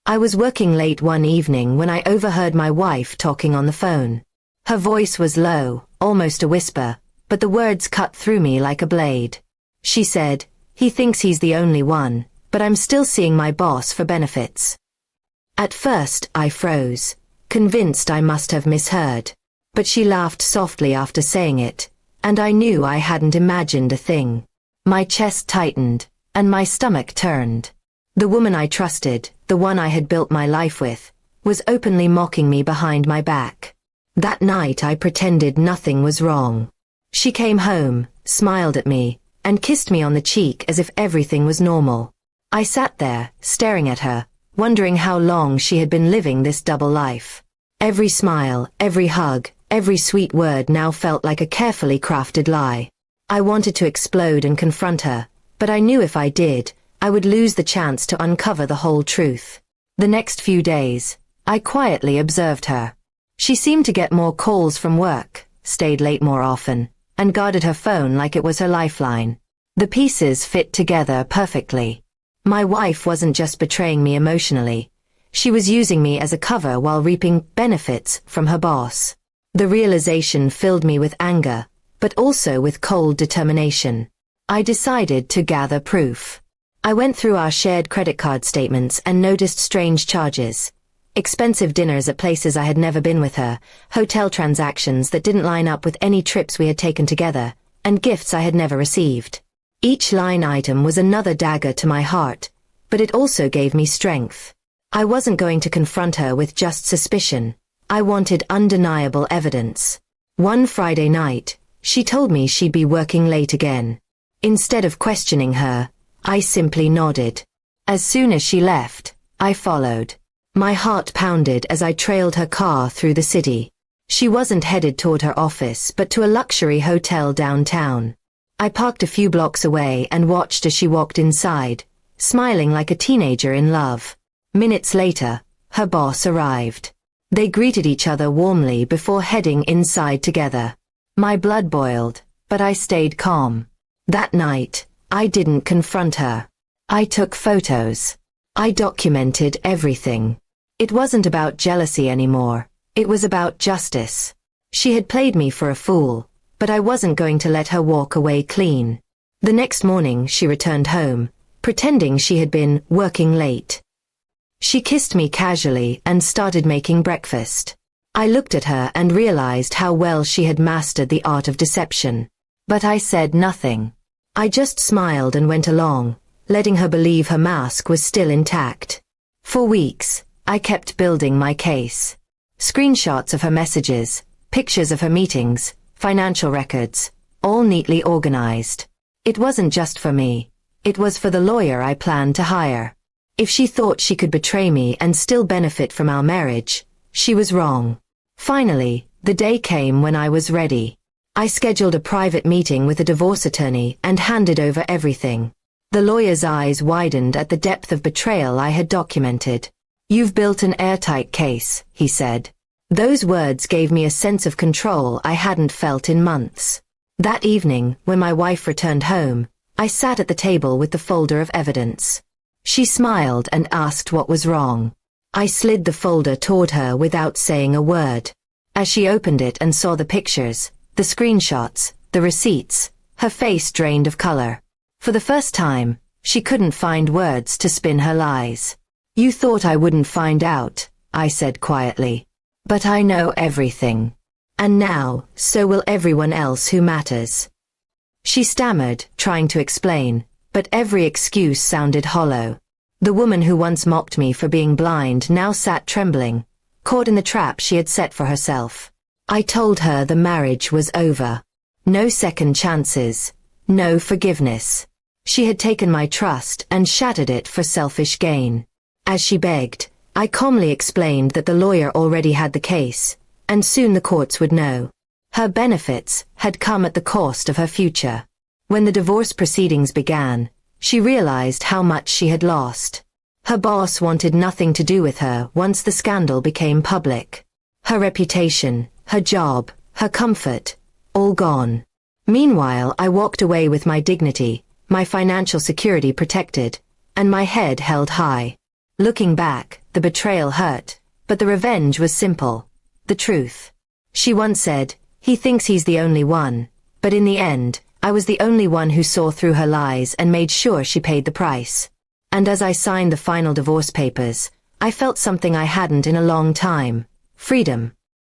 I was working late one evening when I overheard my wife talking on the phone. Her voice was low, almost a whisper, but the words cut through me like a blade. She said, "He thinks he's the only one, but I'm still seeing my boss for benefits." At first, I froze, convinced I must have misheard. But she laughed softly after saying it, and I knew I hadn't imagined a thing. My chest tightened, and my stomach turned. The woman I trusted, the one I had built my life with, was openly mocking me behind my back. That night I pretended nothing was wrong. She came home, smiled at me, and kissed me on the cheek as if everything was normal. I sat there, staring at her, wondering how long she had been living this double life. Every smile, every hug, every sweet word now felt like a carefully crafted lie. I wanted to explode and confront her, but I knew if I did, I would lose the chance to uncover the whole truth. The next few days, I quietly observed her. She seemed to get more calls from work, stayed late more often, and guarded her phone like it was her lifeline. The pieces fit together perfectly. My wife wasn't just betraying me emotionally. She was using me as a cover while reaping benefits from her boss. The realization filled me with anger, but also with cold determination. I decided to gather proof. I went through our shared credit card statements and noticed strange charges. Expensive dinners at places I had never been with her, hotel transactions that didn't line up with any trips we had taken together, and gifts I had never received. Each line item was another dagger to my heart, but it also gave me strength. I wasn't going to confront her with just suspicion. I wanted undeniable evidence. One Friday night, she told me she'd be working late again. Instead of questioning her, I simply nodded. As soon as she left, I followed. My heart pounded as I trailed her car through the city. She wasn't headed toward her office but to a luxury hotel downtown. I parked a few blocks away and watched as she walked inside, smiling like a teenager in love. Minutes later, her boss arrived. They greeted each other warmly before heading inside together. My blood boiled, but I stayed calm. That night, I didn't confront her. I took photos. I documented everything. It wasn't about jealousy anymore. It was about justice. She had played me for a fool, but I wasn't going to let her walk away clean. The next morning she returned home, pretending she had been working late. She kissed me casually and started making breakfast. I looked at her and realized how well she had mastered the art of deception. But I said nothing. I just smiled and went along, letting her believe her mask was still intact. For weeks, I kept building my case. Screenshots of her messages, pictures of her meetings, financial records, all neatly organized. It wasn't just for me. It was for the lawyer I planned to hire. If she thought she could betray me and still benefit from our marriage, she was wrong. Finally, the day came when I was ready. I scheduled a private meeting with a divorce attorney and handed over everything. The lawyer's eyes widened at the depth of betrayal I had documented. "You've built an airtight case," he said. Those words gave me a sense of control I hadn't felt in months. That evening, when my wife returned home, I sat at the table with the folder of evidence. She smiled and asked what was wrong. I slid the folder toward her without saying a word. As she opened it and saw the pictures, the screenshots, the receipts, her face drained of color. For the first time, she couldn't find words to spin her lies. "You thought I wouldn't find out," I said quietly. "But I know everything. And now, so will everyone else who matters." She stammered, trying to explain, but every excuse sounded hollow. The woman who once mocked me for being blind now sat trembling, caught in the trap she had set for herself. I told her the marriage was over. No second chances. No forgiveness. She had taken my trust and shattered it for selfish gain. As she begged, I calmly explained that the lawyer already had the case, and soon the courts would know. Her benefits had come at the cost of her future. When the divorce proceedings began, she realized how much she had lost. Her boss wanted nothing to do with her once the scandal became public. Her reputation, her job, her comfort, all gone. Meanwhile, I walked away with my dignity, my financial security protected, and my head held high. Looking back, the betrayal hurt, but the revenge was simple. The truth. She once said, "He thinks he's the only one," but in the end, I was the only one who saw through her lies and made sure she paid the price. And as I signed the final divorce papers, I felt something I hadn't in a long time. Freedom.